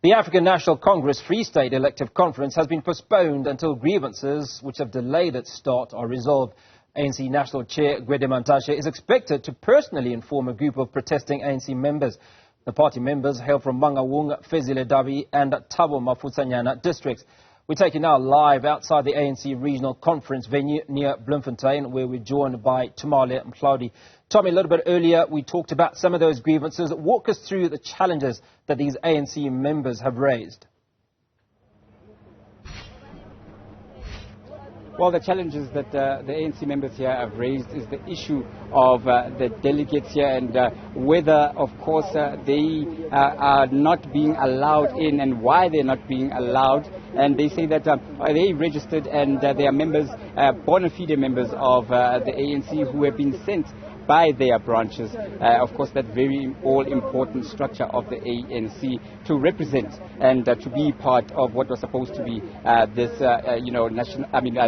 The African National Congress Free State Elective Conference has been postponed until grievances which have delayed its start are resolved. ANC National Chair Gwede Mantashe is expected to personally inform a group of protesting ANC members. The party members hail from Mangaung, Fezile Dabi and Thabo Mofutsanyana districts. We're taking now live outside the ANC Regional Conference venue near Bloemfontein, where we're joined by Tumaole and Mohlaoli. Tommy, a little bit earlier we talked about some of those grievances. Walk us through the challenges that these ANC members have raised. Well, the challenges that the ANC members here have raised is the issue of the delegates here and whether, of course, they are not being allowed in and why they're not being allowed. And they say that they registered and they are members, bona fide members of the ANC who have been sent by their branches, of course, that very all-important structure of the ANC to represent and to be part of what was supposed to be this,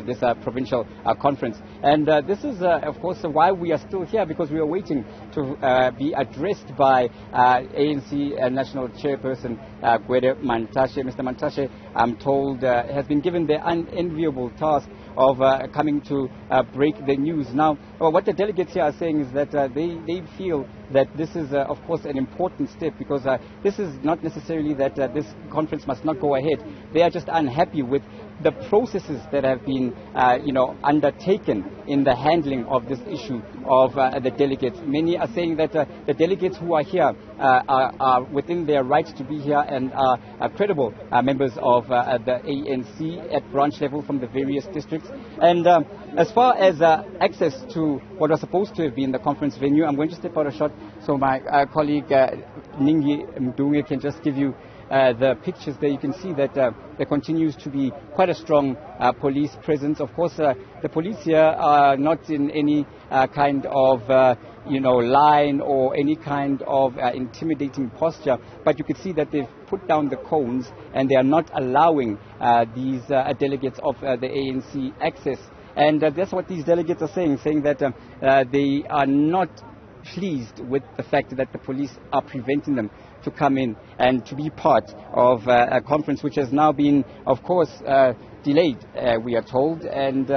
this provincial conference. And this is, of course, why we are still here, because we are waiting to be addressed by ANC National Chairperson Gwede Mantashe. Mr. Mantashe, I'm told, has been given the unenviable task of coming to break the news. Now, what the delegates here are saying is that they feel that this is, of course, an important step, because this is not necessarily that this conference must not go ahead. They are just unhappy with the processes that have been, undertaken in the handling of this issue of the delegates. Many are saying that the delegates who are here are within their right to be here and are credible members of the ANC at branch level from the various districts. And as far as access to what was supposed to have been the conference venue, I'm going to step out a shot so my colleague Ningi Mdunge can just give you the pictures there. You can see that there continues to be quite a strong police presence. Of course, the police here are not in any kind of line or any kind of intimidating posture, but you can see that they've put down the cones and they are not allowing these delegates of the ANC access. And that's what these delegates are saying that they are not pleased with the fact that the police are preventing them to come in and to be part of a conference which has now been, of course, delayed, we are told. And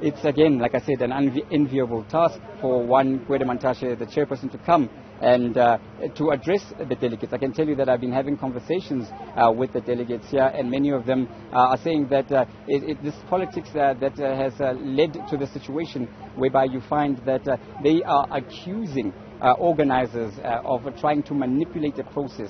it's, again, like I said, an unenviable task for one Gwede Mantashe, the chairperson, to come and to address the delegates. I can tell you that I've been having conversations with the delegates here, and many of them are saying that this politics that has led to the situation whereby you find that they are accusing organizers of trying to manipulate the process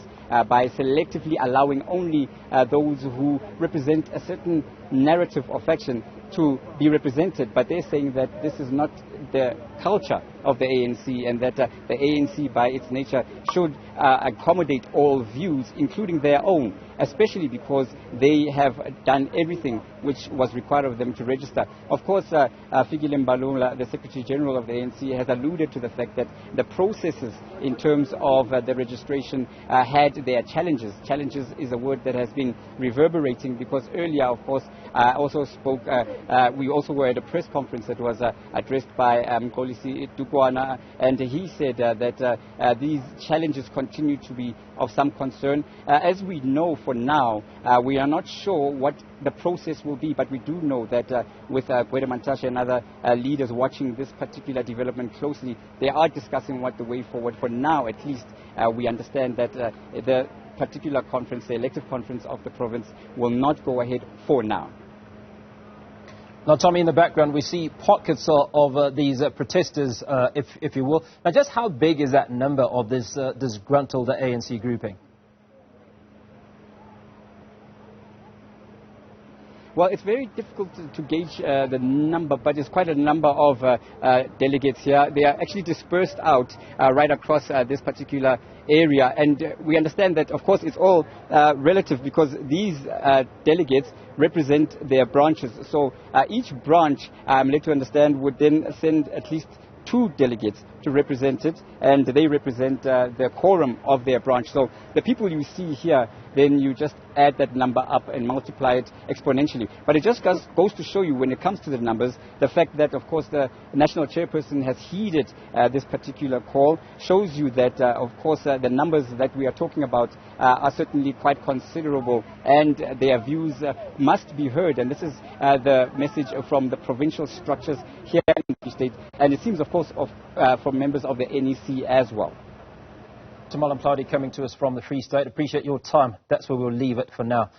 by selectively allowing only those who represent a certain narrative or faction to be represented. But they're saying that this is not the culture of the ANC, and that the ANC by its nature should accommodate all views, including their own, especially because they have done everything which was required of them to register. Of course, Fezile Dabi, the Secretary General of the ANC, has alluded to the fact that the processes in terms of the registration had their challenges. Challenges is a word that has been reverberating, because earlier, of course, we also were at a press conference that was addressed by Kolisi Dukwana, and he said that these challenges continue to be of some concern. As we know for now, we are not sure what the process will be, but we do know that with Gwede Mantashe and other leaders watching this particular development closely, they are discussing what the way forward. For now, at least, we understand that the particular conference, the elective conference of the province, will not go ahead for now. Now, Tommy, in the background, we see pockets of these protesters, if you will. Now, just how big is that number of this disgruntled ANC grouping? Well, it's very difficult to gauge the number, but it's quite a number of delegates here. They are actually dispersed out right across this particular area. And we understand that, of course, it's all relative, because these delegates represent their branches. So each branch, I'm led to understand, would then send at least 2 delegates to represent it, and they represent the quorum of their branch. So the people you see here then you just add that number up and multiply it exponentially. But it just goes to show you, when it comes to the numbers, the fact that, of course, the national chairperson has heeded this particular call shows you that, of course, the numbers that we are talking about are certainly quite considerable, and their views must be heard. And this is the message from the provincial structures here in the Free State, and it seems, of course, from members of the NEC as well. Mohlaoli coming to us from the Free State. Appreciate your time. That's where we'll leave it for now.